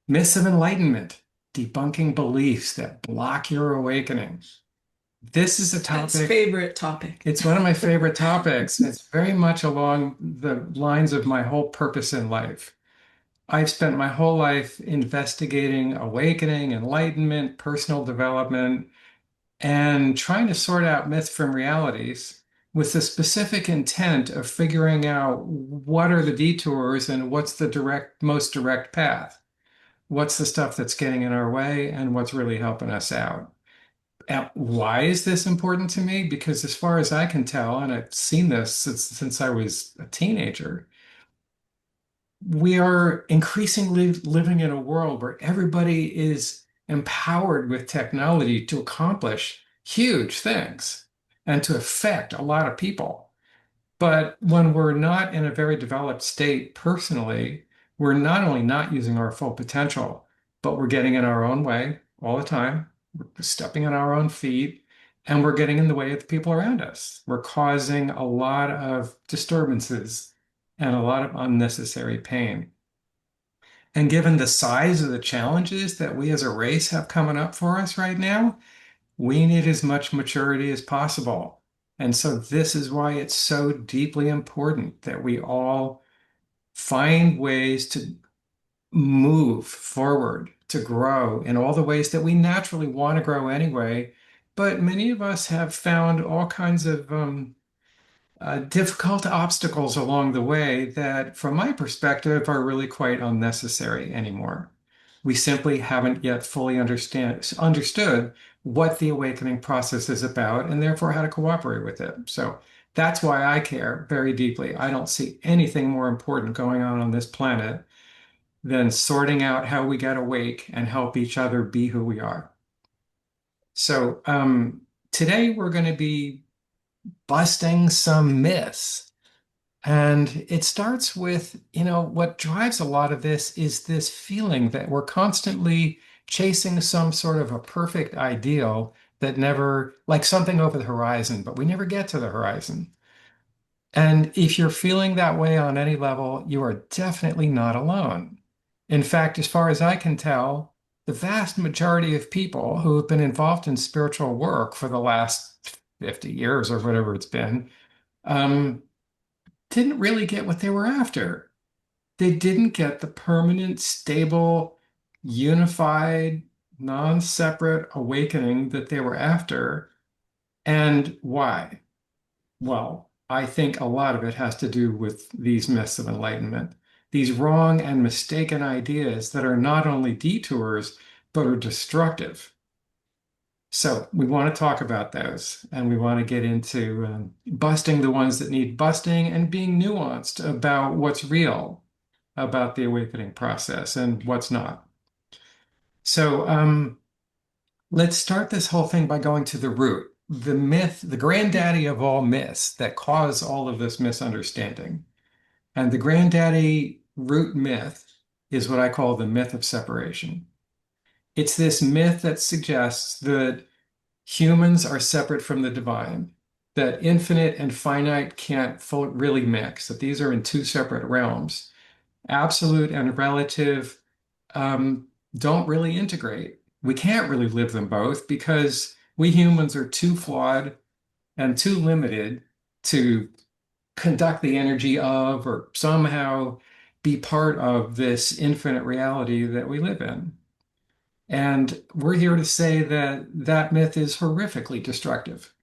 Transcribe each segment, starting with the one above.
Myths of enlightenment, debunking beliefs that block your awakening. This is a That's topic, favorite topic. it's one of my favorite topics. It's very much along the lines of my whole purpose in life. I've spent my whole life investigating awakening, enlightenment, personal development, and trying to sort out myths from realities with the specific intent of figuring out what are the detours and what's the most direct path. What's the stuff that's getting in our way and what's really helping us out. And why is this important to me? Because as far as I can tell, and I've seen this since I was a teenager, we are increasingly living in a world where everybody is empowered with technology to accomplish huge things and to affect a lot of people. But when we're not in a very developed state personally, we're not only not using our full potential, but we're getting in our own way all the time. We're stepping on our own feet, and we're getting in the way of the people around us. We're causing a lot of disturbances and a lot of unnecessary pain. And given the size of the challenges that we as a race have coming up for us right now, we need as much maturity as possible. And so this is why it's so deeply important that we all find ways to move forward, to grow in all the ways that we naturally want to grow anyway. But many of us have found all kinds of difficult obstacles along the way that, from my perspective, are really quite unnecessary anymore. We simply haven't yet fully understood what the awakening process is about and therefore how to cooperate with it. So that's why I care very deeply. I don't see anything more important going on this planet than sorting out how we get awake and help each other be who we are. So today we're going to be busting some myths. And it starts with, what drives a lot of this is this feeling that we're constantly chasing some sort of a perfect ideal that never, like something over the horizon, but we never get to the horizon. And if you're feeling that way on any level, you are definitely not alone. In fact, as far as I can tell, the vast majority of people who have been involved in spiritual work for the last 50 years or whatever it's been, um, didn't really get what they were after. They didn't get the permanent, stable, unified, non-separate awakening that they were after. And why? Well, I think a lot of it has to do with these myths of enlightenment, these wrong and mistaken ideas that are not only detours, but are destructive. So we want to talk about those, and we want to get into busting the ones that need busting and being nuanced about what's real about the awakening process and what's not. So let's start this whole thing by going to the root, the myth, the granddaddy of all myths that cause all of this misunderstanding. And the granddaddy root myth is what I call the myth of separation. It's this myth that suggests that humans are separate from the divine, that infinite and finite can't really mix, that these are in two separate realms. Absolute and relative um, don't really integrate. We can't really live them both because we humans are too flawed and too limited to conduct the energy of or somehow be part of this infinite reality that we live in. And we're here to say that that myth is horrifically destructive.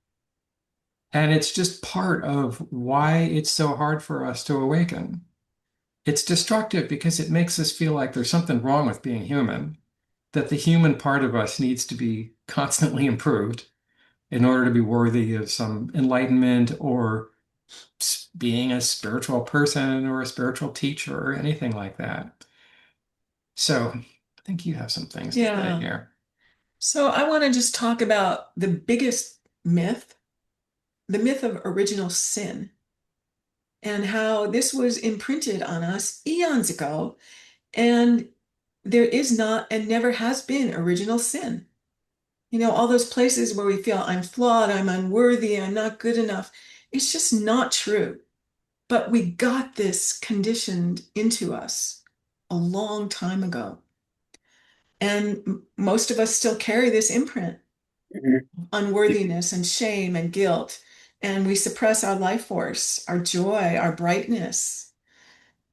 And it's just part of why it's so hard for us to awaken. It's destructive because it makes us feel like there's something wrong with being human, that the human part of us needs to be constantly improved in order to be worthy of some enlightenment or being a spiritual person or a spiritual teacher or anything like that. So I think you have some things to say Yeah. here. So I want to just talk about the biggest myth, the myth of original sin, and how this was imprinted on us eons ago. And there is not and never has been original sin. All those places where we feel I'm flawed, I'm unworthy, I'm not good enough. It's just not true. But we got this conditioned into us a long time ago. And most of us still carry this imprint, Mhm. unworthiness and shame and guilt. And we suppress our life force, our joy, our brightness.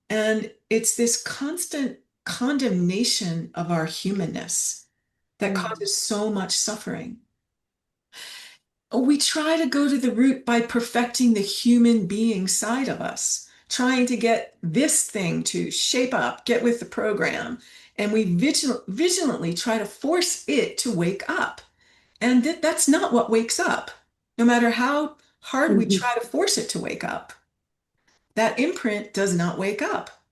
And it's this constant condemnation of our humanness that Mm. causes so much suffering. We try to go to the root by perfecting the human being side of us, trying to get this thing to shape up, get with the program. And we vigilantly try to force it to wake up. And that's not what wakes up, no matter how hard we Mhm. try to force it to wake up. That imprint does not wake up.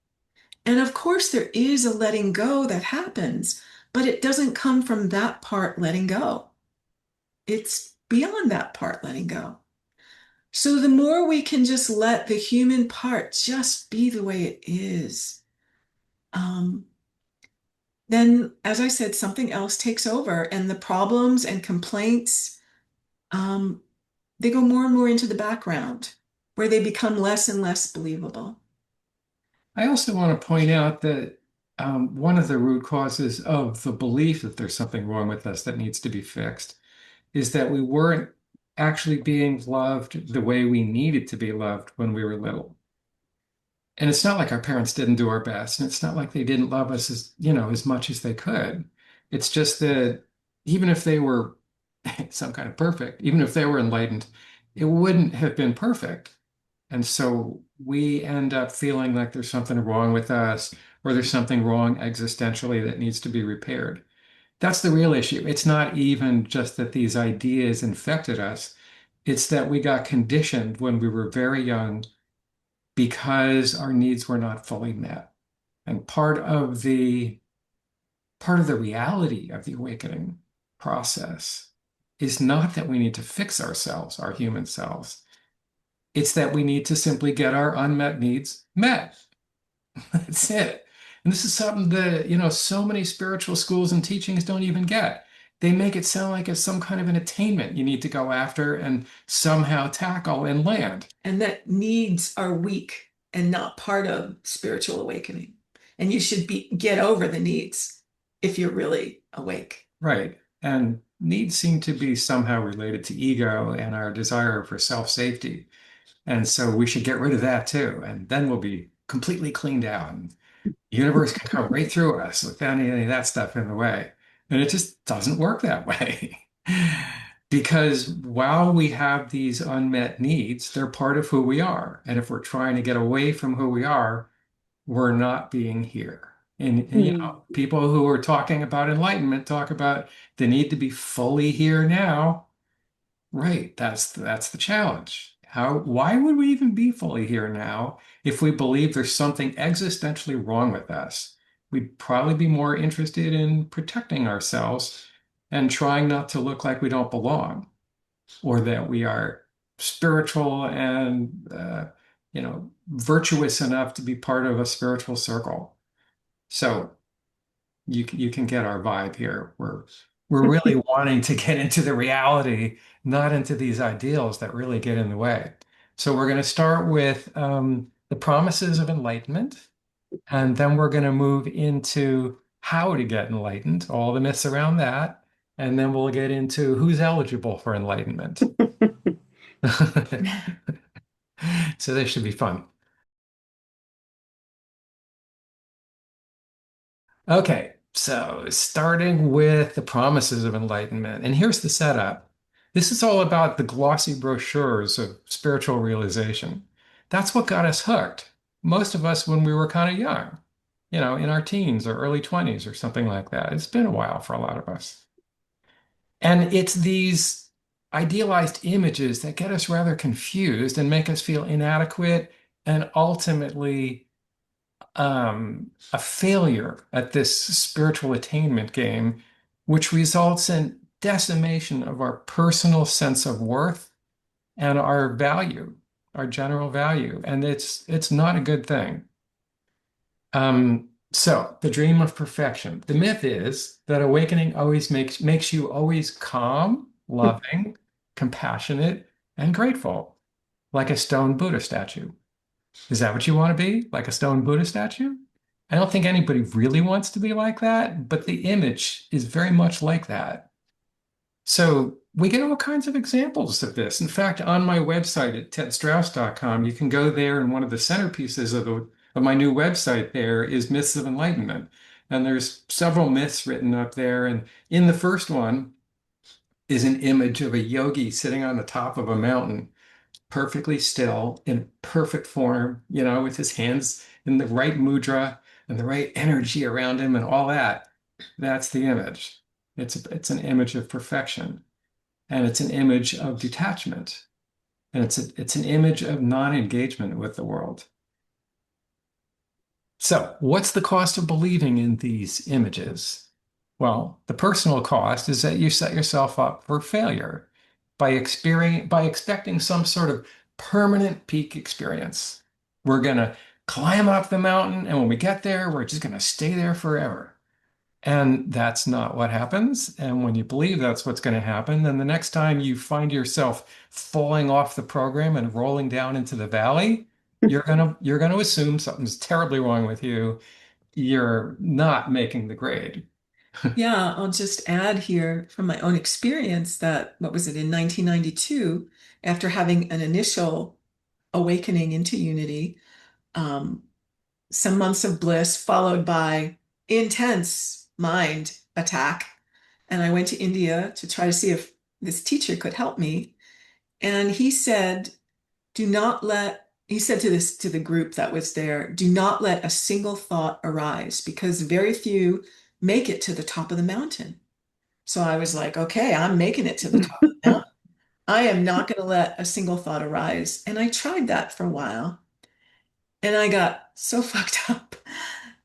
And of course, there is a letting go that happens, but it doesn't come from that part letting go. It's beyond that part letting go. So the more we can just let the human part just be the way it is, um, then, as I said, something else takes over, and the problems and complaints, um, they go more and more into the background, where they become less and less believable. I also want to point out that one of the root causes of the belief that there's something wrong with us that needs to be fixed is that we weren't actually being loved the way we needed to be loved when we were little. And it's not like our parents didn't do our best, and it's not like they didn't love us as, as much as they could. It's just that even if they were some kind of perfect, even if they were enlightened, it wouldn't have been perfect. And so we end up feeling like there's something wrong with us, or there's something wrong existentially that needs to be repaired. That's the real issue. It's not even just that these ideas infected us. It's that we got conditioned when we were very young because our needs were not fully met. And part of the reality of the awakening process is not that we need to fix ourselves, our human selves. It's that we need to simply get our unmet needs met. That's it. And this is something that, so many spiritual schools and teachings don't even get. They make it sound like it's some kind of an attainment you need to go after and somehow tackle and land. And that needs are weak and not part of spiritual awakening. And you should get over the needs if you're really awake. Right. And needs seem to be somehow related to ego and our desire for self-safety. And so we should get rid of that too. And then we'll be completely cleaned out. And the universe can come right through us without any of that stuff in the way. And it just doesn't work that way. Because while we have these unmet needs, they're part of who we are. And if we're trying to get away from who we are, we're not being here. And Mhm. people who are talking about enlightenment talk about the need to be fully here now. Right, that's the challenge. Why would we even be fully here now if we believe there's something existentially wrong with us? We'd probably be more interested in protecting ourselves and trying not to look like we don't belong or that we are spiritual and virtuous enough to be part of a spiritual circle. So you can get our vibe here. We're really wanting to get into the reality, not into these ideals that really get in the way. So we're going to start with the promises of enlightenment, and then we're going to move into how to get enlightened, all the myths around that, and then we'll get into who's eligible for enlightenment. So this should be fun. Okay, so starting with the promises of enlightenment, and here's the setup. This is all about the glossy brochures of spiritual realization. That's what got us hooked. Most of us when we were kind of young, in our teens or early 20s or something like that. It's been a while for a lot of us. And it's these idealized images that get us rather confused and make us feel inadequate and ultimately a failure at this spiritual attainment game, which results in decimation of our personal sense of worth and our value, our general value. And it's not a good thing. So the dream of perfection. The myth is that awakening always makes you always calm, loving, compassionate, and grateful, like a stone Buddha statue. Is that what you want to be? Like a stone Buddha statue? I don't think anybody really wants to be like that, but the image is very much like that. So we get all kinds of examples of this. In fact, on my website at tedstrauss.com, you can go there, and one of the centerpieces of my new website there is Myths of Enlightenment. And there's several myths written up there. And in the first one is an image of a yogi sitting on the top of a mountain, perfectly still, in perfect form, with his hands in the right mudra and the right energy around him and all that. That's the image. It's an image of perfection, and it's an image of detachment, and it's an image of non-engagement with the world. So, what's the cost of believing in these images? Well, the personal cost is that you set yourself up for failure by expecting some sort of permanent peak experience. We're going to climb up the mountain, and when we get there, we're just going to stay there forever. And that's not what happens. And when you believe that's what's going to happen, then the next time you find yourself falling off the program and rolling down into the valley, you're going to assume something's terribly wrong with you. You're not making the grade. Yeah, I'll just add here from my own experience that, what was it, in 1992, after having an initial awakening into unity, um, some months of bliss followed by intense mind attack. And I went to India to try to see if this teacher could help me. And he said to the group that was there, do not let a single thought arise because very few make it to the top of the mountain. So I was like, okay, I'm making it to the top of the mountain. I am not going to let a single thought arise. And I tried that for a while and I got so fucked up.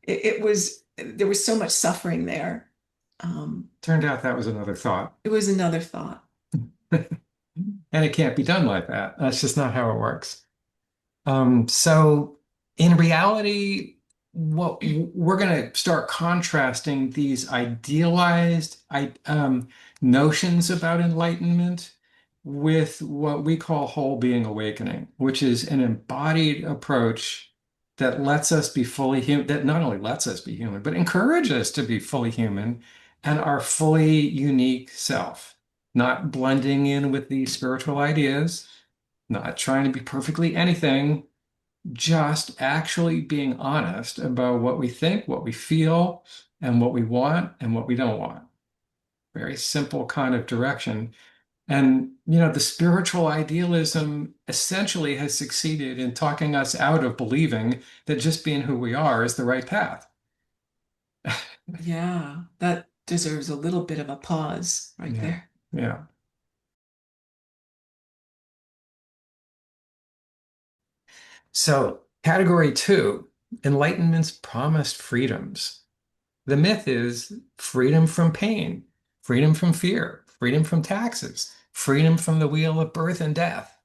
There was so much suffering there. Turned out that was another thought. It was another thought. And it can't be done like that. That's just not how it works. So in reality, what we're going to start contrasting these idealized notions about enlightenment with what we call whole being awakening, which is an embodied approach that lets us be fully human, that not only lets us be human, but encourages us to be fully human and our fully unique self, not blending in with these spiritual ideas, not trying to be perfectly anything, just actually being honest about what we think, what we feel, and what we want and what we don't want. Very simple kind of direction. And, the spiritual idealism essentially has succeeded in talking us out of believing that just being who we are is the right path. Yeah, that deserves a little bit of a pause right Yeah. there. Yeah. So, category two, enlightenment's promised freedoms. The myth is freedom from pain, freedom from fear, freedom from taxes, freedom from the wheel of birth and death.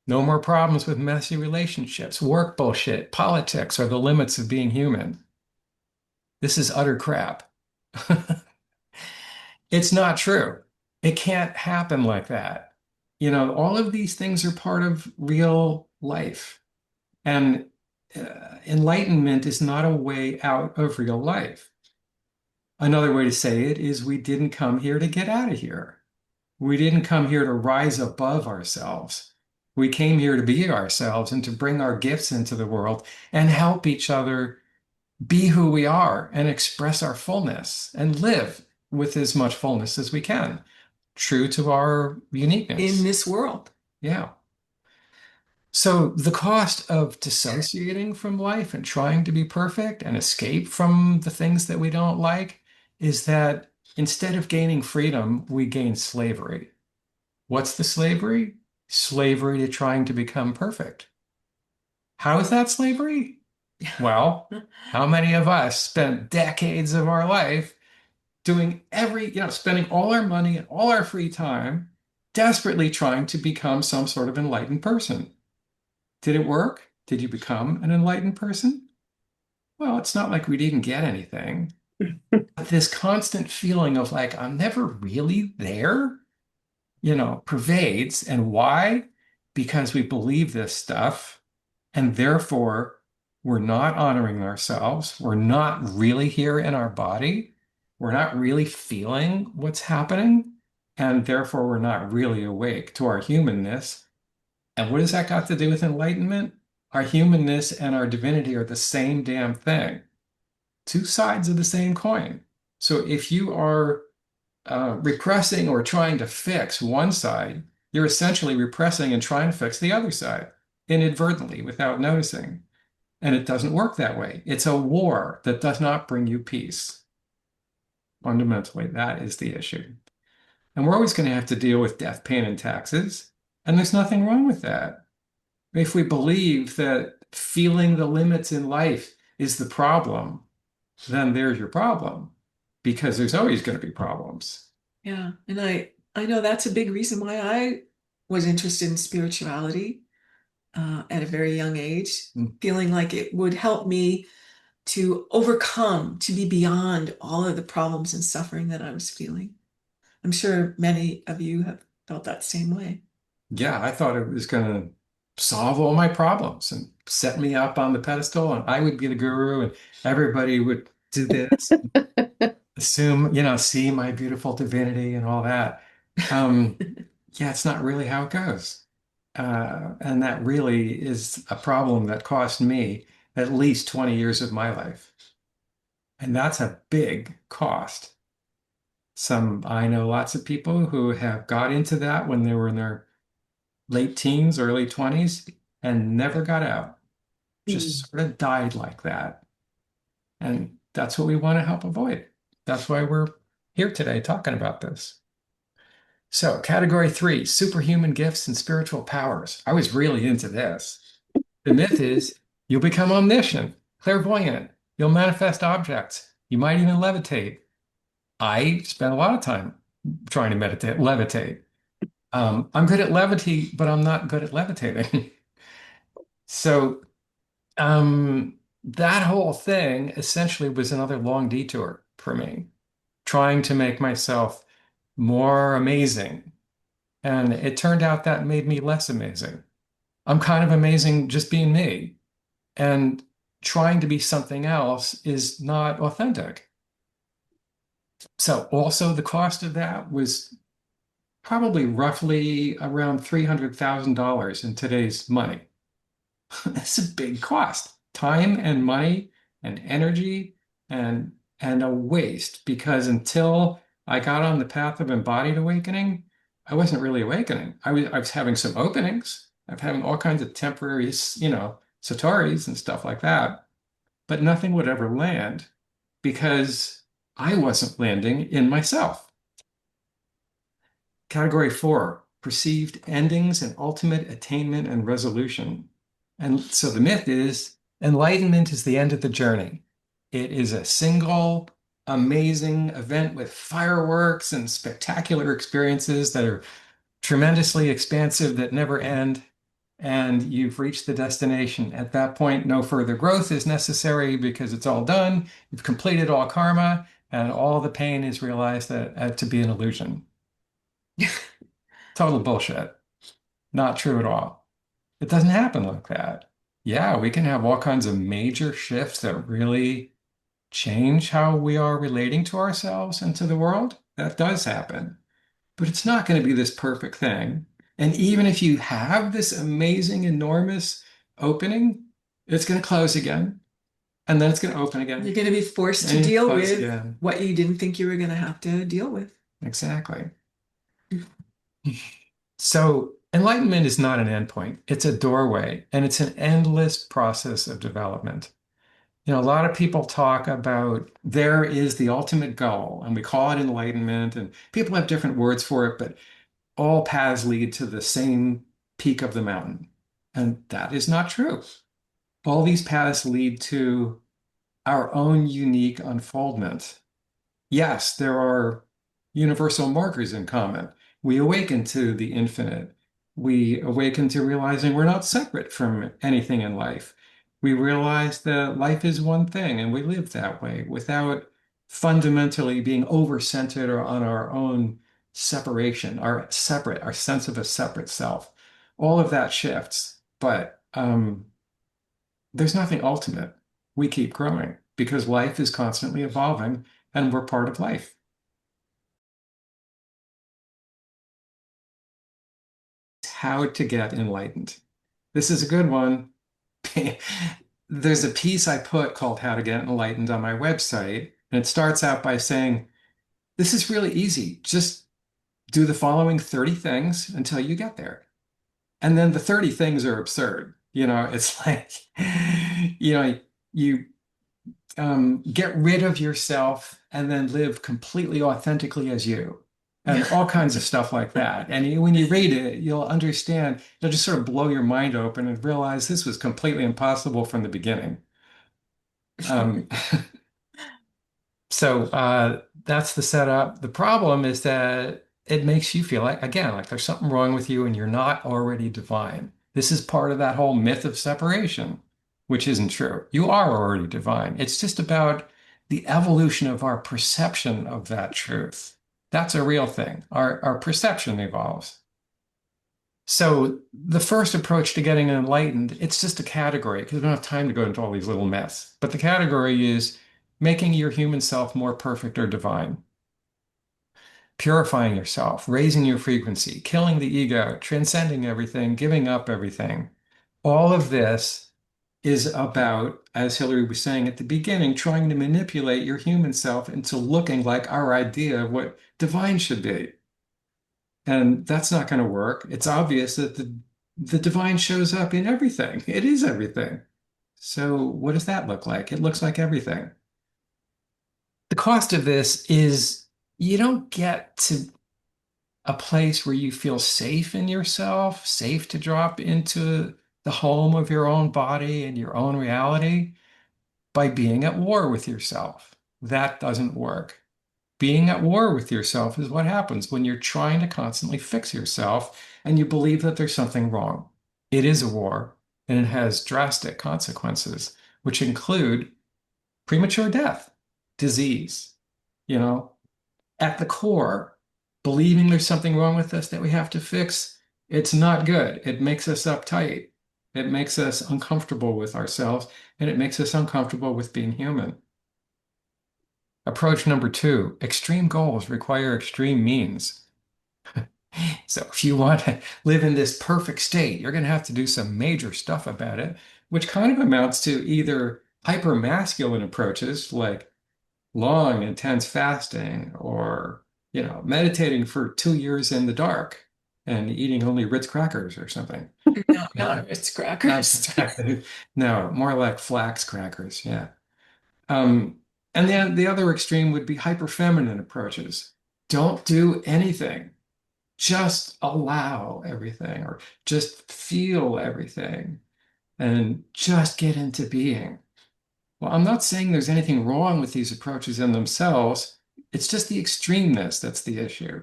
No more problems with messy relationships, work bullshit, politics, or the limits of being human. This is utter crap. It's not true. It can't happen like that. All of these things are part of real life. And enlightenment is not a way out of real life. Another way to say it is we didn't come here to get out of here. We didn't come here to rise above ourselves. We came here to be ourselves and to bring our gifts into the world and help each other be who we are and express our fullness and live with as much fullness as we can, true to our In uniqueness. this world. Yeah. So the cost of dissociating from life and trying to be perfect and escape from the things that we don't like is that instead of gaining freedom, we gain slavery. What's the slavery? Slavery to trying to become perfect. How is that slavery? Well, how many of us spent decades of our life doing spending all our money and all our free time desperately trying to become some sort of enlightened person? Did it work? Did you become an enlightened person? Well, it's not like we didn't get anything. This constant feeling of like, I'm never really there, pervades. And why? Because we believe this stuff. And therefore, we're not honoring ourselves. We're not really here in our body. We're not really feeling what's happening. And therefore, we're not really awake to our humanness. And what does that got to do with enlightenment? Our humanness and our divinity are the same damn thing, two sides of the same coin. So if you are repressing or trying to fix one side, you're essentially repressing and trying to fix the other side inadvertently without noticing. And it doesn't work that way. It's a war that does not bring you peace. Fundamentally, that is the issue. And we're always going to have to deal with death, pain, and taxes. And there's nothing wrong with that. If we believe that feeling the limits in life is the problem, then there's your problem because there's always going to be problems. Yeah. And I know that's a big reason why I was interested in spirituality at a very young age, Mm. feeling like it would help me to overcome, to be beyond all of the problems and suffering that I was feeling. I'm sure many of you have felt that same way. Yeah, I thought it was going to solve all my problems and set me up on the pedestal, and I would be the guru, and everybody would do this, assume, see my beautiful divinity and all that. Um, yeah, it's not really how it goes. And that really is a problem that cost me at least 20 years of my life. And that's a big cost. I know lots of people who have got into that when they were in their late teens, early 20s, and never got out. Just Mm. sort of died like that. And that's what we want to help avoid. That's why we're here today talking about this. So, category three, superhuman gifts and spiritual powers. I was really into this. The myth is you'll become omniscient, clairvoyant, you'll manifest objects, you might even levitate. I spent a lot of time trying to levitate. I'm good at levity, but I'm not good at levitating. So, that whole thing essentially was another long detour for me, trying to make myself more amazing. And it turned out that made me less amazing. I'm kind of amazing just being me. And trying to be something else is not authentic. So also the cost of that was probably roughly around $300,000 in today's money. That's a big cost. Time and money and energy and a waste because until I got on the path of embodied awakening, I wasn't really awakening. I was having some openings. I'm having all kinds of temporary, satoris and stuff like that, but nothing would ever land because I wasn't landing in myself. Category four, perceived endings and ultimate attainment and resolution. And so the myth is enlightenment is the end of the journey. It is a single amazing event with fireworks and spectacular experiences that are tremendously expansive that never end. And you've reached the destination. At that point, no further growth is necessary because it's all done. You've completed all karma, and all the pain is realized to be an illusion. Total bullshit. Not true at all. It doesn't happen like that. Yeah, we can have all kinds of major shifts that really change how we are relating to ourselves and to the world. That does happen. But it's not going to be this perfect thing. And even if you have this amazing, enormous opening, it's going to close again. And then it's going to open again. You're going to be forced to And deal close with again. what you didn't think you were going to have to deal with. Exactly. So enlightenment is not an endpoint. It's a doorway, and it's an endless process of development. A lot of people talk about there is the ultimate goal, and we call it enlightenment, and people have different words for it, but all paths lead to the same peak of the mountain. And that is not true. All these paths lead to our own unique unfoldment. Yes, there are universal markers in common. We awaken to the infinite. We awaken to realizing we're not separate from anything in life. We realize that life is one thing and we live that way without fundamentally being over-centered or on our own separation, our sense of a separate self. All of that shifts, but There's nothing ultimate. We keep growing because life is constantly evolving and we're part of life. How to get enlightened. This is a good one. There's a piece I put called How to Get Enlightened on my website, and it starts out by saying, this is really easy. Just do the following 30 things until you get there. And then the 30 things are absurd. It's like, you know, you get rid of yourself and then live completely authentically as you, and all kinds of stuff like that. And when you read it, you'll understand, you'll just sort of blow your mind open and realize this was completely impossible from the beginning. Um, so that's the setup. The problem is that it makes you feel like, again, like there's something wrong with you and you're not already divine. This is part of that whole myth of separation, which isn't true. You are already divine. It's just about the evolution of our perception of that truth. That's a real thing. Our perception evolves. So the first approach to getting enlightened, it's just a category because we don't have time to go into all these little myths. But the category is making your human self more perfect or divine, purifying yourself, raising your frequency, killing the ego, transcending everything, giving up everything. All of this is about, as Hillary was saying at the beginning, trying to manipulate your human self into looking like our idea of what divine should be. And that's not going to work. It's obvious that the divine shows up in everything. It is everything. So what does that look like? It looks like everything. The cost of this is you don't get to a place where you feel safe in yourself, safe to drop into the home of your own body and your own reality by being at war with yourself. That doesn't work. Being at war with yourself is what happens when you're trying to constantly fix yourself and you believe that there's something wrong. It is a war, and it has drastic consequences, which include premature death, disease, you know, at the core, believing there's something wrong with us that we have to fix. It's not good. It makes us uptight. It makes us uncomfortable with ourselves, and it makes us uncomfortable with being human. Approach number two, extreme goals require extreme means. So if you want to live in this perfect state, you're going to have to do some major stuff about it, which kind of amounts to either hyper masculine approaches like long, intense fasting or, meditating for 2 years in the dark and eating only Ritz crackers or something. No, Yeah. not Ritz Not, crackers. no, more like flax crackers. Yeah. Um, and then the other extreme would be hyper feminine approaches. Don't do anything. Just allow everything or just feel everything and just get into being. Well, I'm not saying there's anything wrong with these approaches in themselves. It's just the extremeness that's the issue.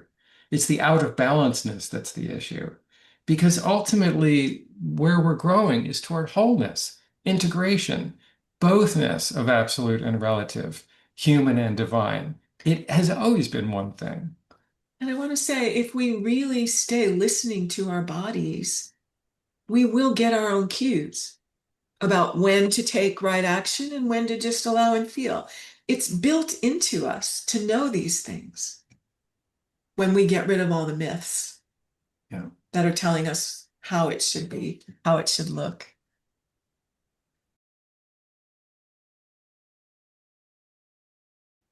It's the out of balanceness that's the issue. Because ultimately, where we're growing is toward wholeness, integration, bothness of absolute and relative, human and divine. It has always been one thing. And I want to say, if we really stay listening to our bodies, we will get our own cues about when to take right action and when to just allow and feel. It's built into us to know these things when we get rid of all the myths Yeah. that are telling us how it should be, how it should look.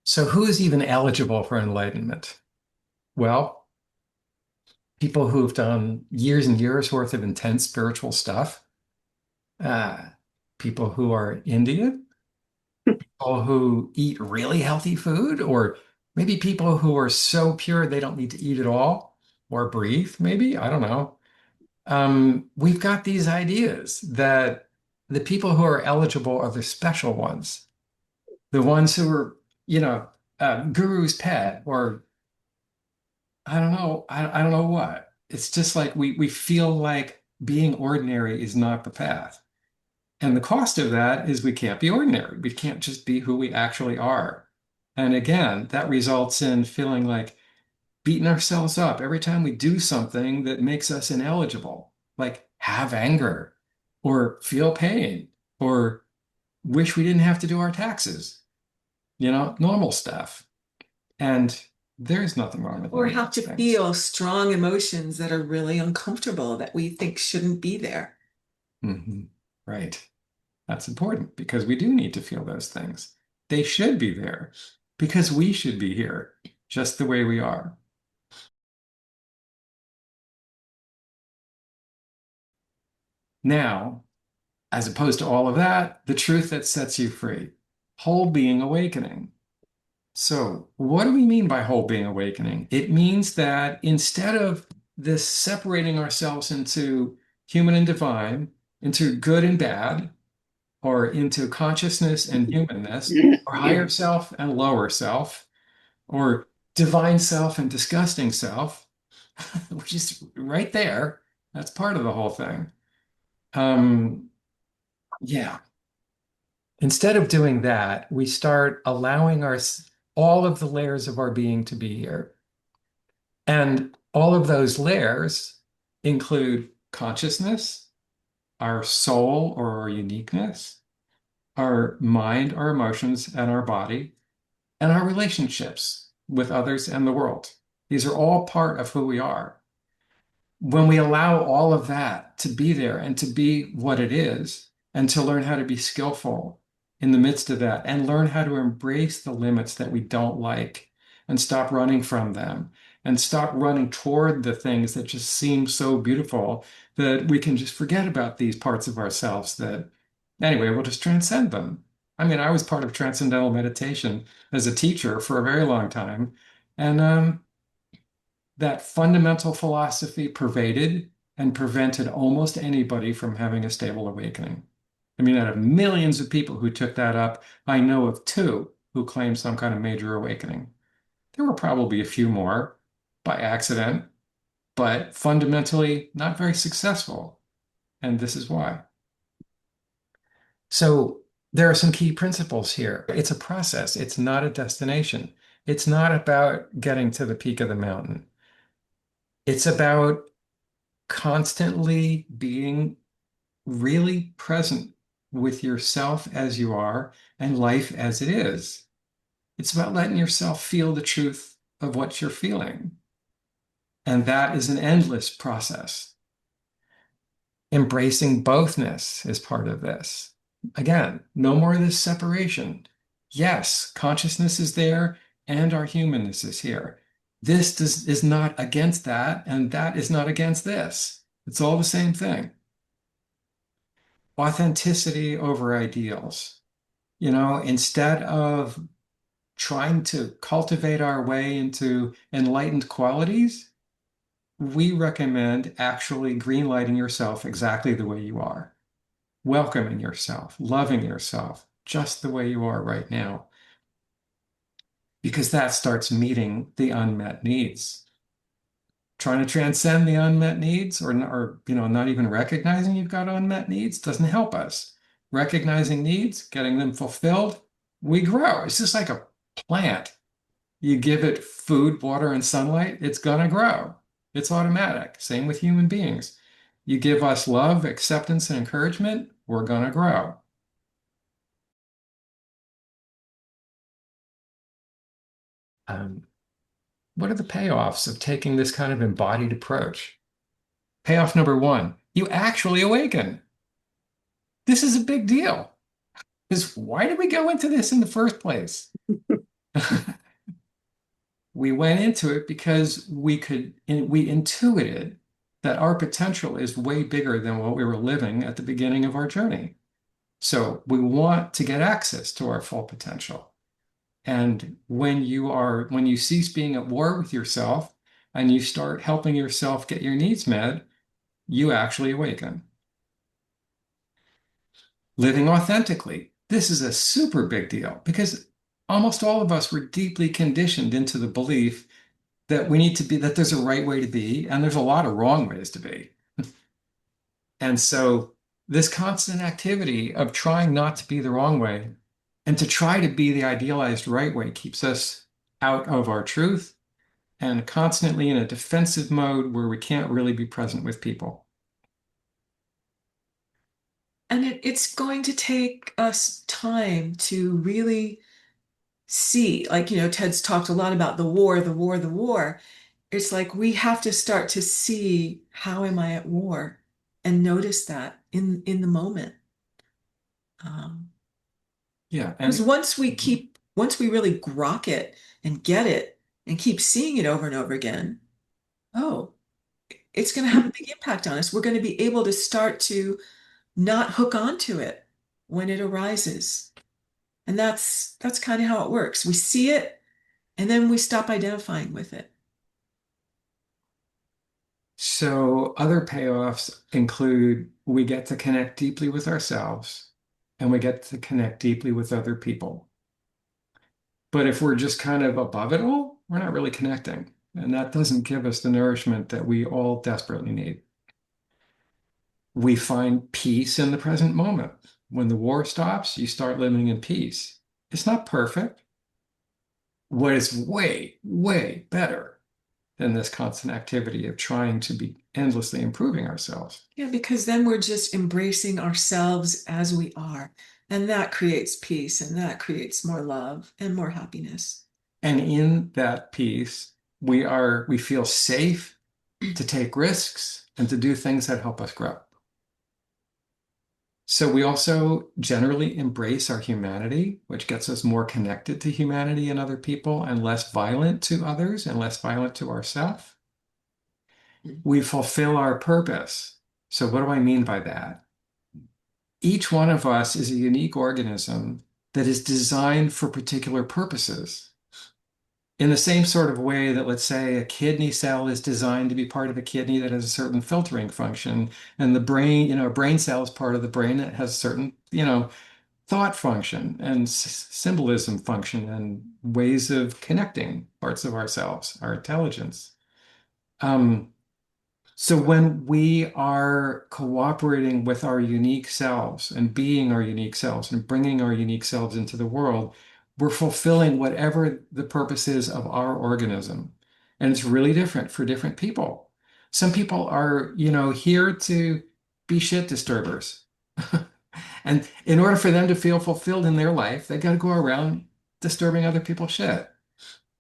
So, who is even eligible for enlightenment? Well, people who've done years and years worth of intense spiritual stuff, uh, people who are Indian, people who eat really healthy food, or maybe people who are so pure they don't need to eat at all or breathe, maybe. I don't know. We've got these ideas that the people who are eligible are the special ones, the ones who are, guru's pet, or I don't know what. It's just like we feel like being ordinary is not the path. And the cost of that is we can't be ordinary. We can't just be who we actually are. And again, that results in feeling like beating ourselves up every time we do something that makes us ineligible, like have anger or feel pain. or wish we didn't have to do our taxes, normal stuff. And there's nothing wrong with Or any of how those to things. feel strong emotions that are really uncomfortable that we think shouldn't be there. Hmm. Right. That's important because we do need to feel those things. They should be there because we should be here just the way we are. Now, as opposed to all of that, the truth that sets you free, whole being awakening. So, what do we mean by whole being awakening? It means that instead of this separating ourselves into human and divine, into good and bad, or into consciousness and humanness, or higher self and lower self, or divine self and disgusting self, which is right there. That's part of the whole thing. Um, yeah. Instead of doing that, we start allowing all of the layers of our being to be here. And all of those layers include consciousness, our soul or our uniqueness, our mind, our emotions, and our body, and our relationships with others and the world. These are all part of who we are. When we allow all of that to be there and to be what it is, and to learn how to be skillful in the midst of that, and learn how to embrace the limits that we don't like, and stop running from them, and stop running toward the things that just seem so beautiful that we can just forget about these parts of ourselves that, anyway, we'll just transcend them. I mean, I was part of transcendental meditation as a teacher for a very long time. And that fundamental philosophy pervaded and prevented almost anybody from having a stable awakening. I mean, out of millions of people who took that up, I know of two who claimed some kind of major awakening. There were probably a few more by accident, but fundamentally not very successful. And this is why. So there are some key principles here. It's a process, it's not a destination. It's not about getting to the peak of the mountain. It's about constantly being really present with yourself as you are and life as it is. It's about letting yourself feel the truth of what you're feeling. And that is an endless process. Embracing bothness is part of this. Again, no more of this separation. Yes, consciousness is there and our humanness is here. Is not against that, and that is not against this. It's all the same thing. Authenticity over ideals. Instead of trying to cultivate our way into enlightened qualities, we recommend actually greenlighting yourself exactly the way you are, welcoming yourself, loving yourself just the way you are right now, because that starts meeting the unmet needs. Trying to transcend the unmet needs or not even recognizing you've got unmet needs doesn't help us. Recognizing needs, getting them fulfilled, we grow. It's just like a plant. You give it food, water, and sunlight, it's gonna grow. It's automatic. Same with human beings. You give us love, acceptance, and encouragement, we're gonna grow. Um, what are the payoffs of taking this kind of embodied approach? Payoff number one, you actually awaken. This is a big deal. Because why did we go into this in the first place? We went into it because we intuited that our potential is way bigger than what we were living at the beginning of our journey. So we want to get access to our full potential. And when you cease being at war with yourself and you start helping yourself get your needs met, you actually awaken. Living authentically. This is a super big deal because almost all of us were deeply conditioned into the belief that there's a right way to be, and there's a lot of wrong ways to be. And so this constant activity of trying not to be the wrong way and to try to be the idealized right way keeps us out of our truth and constantly in a defensive mode where we can't really be present with people. And it's going to take us time to really see, like, Ted's talked a lot about the war, the war, the war. It's like we have to start to see, how am I at war? And notice that in the moment. Um, Yeah. because And once we really grok it and get it and keep seeing it over and over again, oh, it's going to have a big impact on us. We're going to be able to start to not hook onto it when it arises. And that's kind of how it works. We see it and then we stop identifying with it. so other payoffs include we get to connect deeply with ourselves and we get to connect deeply with other people. But if we're just kind of above it all, we're not really connecting. And that doesn't give us the nourishment that we all desperately need. We find peace in the present moment. When the war stops, you start living in peace. It's not perfect. What is way, way better than this constant activity of trying to be endlessly improving ourselves. Yeah, because then we're just embracing ourselves as we are. And that creates peace and that creates more love and more happiness. And in that peace, we feel safe to take risks and to do things that help us grow. So we also generally embrace our humanity, which gets us more connected to humanity and other people and less violent to others and less violent to ourselves. We fulfill our purpose. So what do I mean by that? Each one of us is a unique organism that is designed for particular purposes. In the same sort of way that, let's say, a kidney cell is designed to be part of a kidney that has a certain filtering function, and the brain, a brain cell is part of the brain that has certain, thought function and symbolism function and ways of connecting parts of ourselves, our intelligence. Um, so when we are cooperating with our unique selves and being our unique selves and bringing our unique selves into the world, we're fulfilling whatever the purpose is of our organism. And it's really different for different people. Some people are, here to be shit disturbers. And in order for them to feel fulfilled in their life, they got to go around disturbing other people's shit.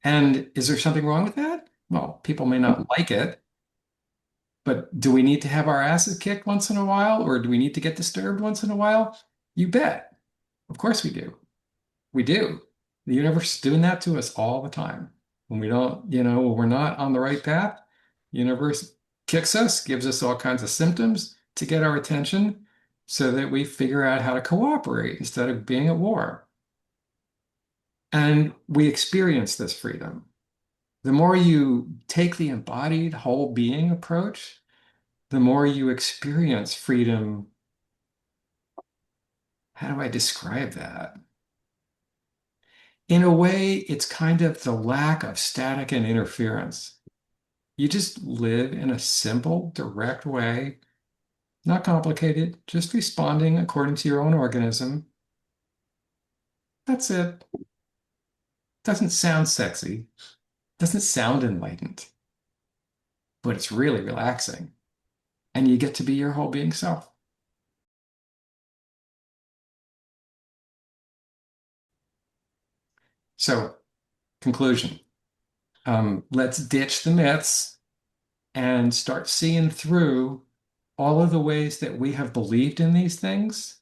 And is there something wrong with that? Well, people may not like it, but do we need to have our asses kicked once in a while, or do we need to get disturbed once in a while? You bet. Of course we do. We do. The universe is doing that to us all the time. When we don't, when we're not on the right path, the universe kicks us, gives us all kinds of symptoms to get our attention so that we figure out how to cooperate instead of being at war. And we experience this freedom. The more you take the embodied whole being approach, the more you experience freedom. How do I describe that? In a way, it's kind of the lack of static and interference. You just live in a simple, direct way, not complicated, just responding according to your own organism. That's it. Doesn't sound sexy, doesn't sound enlightened, but it's really relaxing. And you get to be your whole being self. So, conclusion. Let's ditch the myths and start seeing through all of the ways that we have believed in these things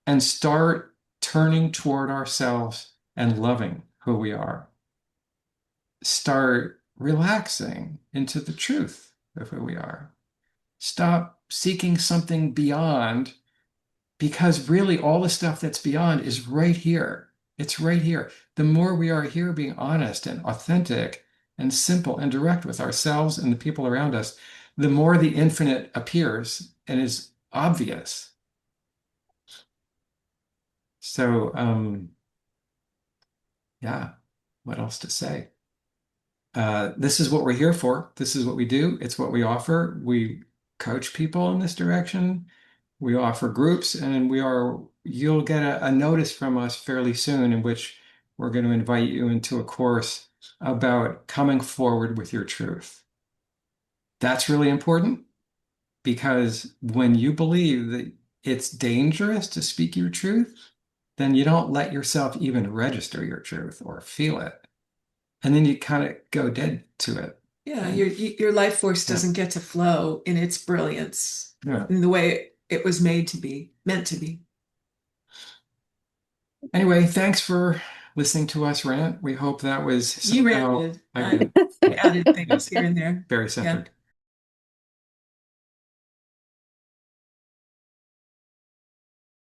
and start turning toward ourselves and loving who we are. Start relaxing into the truth of who we are. Stop seeking something beyond because really all the stuff that's beyond is right here. It's right here. The more we are here being honest and authentic and simple and direct with ourselves and the people around us, the more the infinite appears and is obvious. So, yeah, what else to say? This is what we're here for. This is what we do. It's what we offer. We coach people in this direction. We offer groups, and you'll get a notice from us fairly soon in which we're going to invite you into a course about coming forward with your truth. That's really important because when you believe that it's dangerous to speak your truth, then you don't let yourself even register your truth or feel it. And then you kind of go dead to it. Yeah, And your life force yeah, doesn't get to flow in its brilliance yeah. in the way it was made to be, meant to be. Anyway, thanks for listening to us rant. We hope that was You somehow, ranted. I I did. Yeah. added things Yes. here and there. Very Yeah. centered.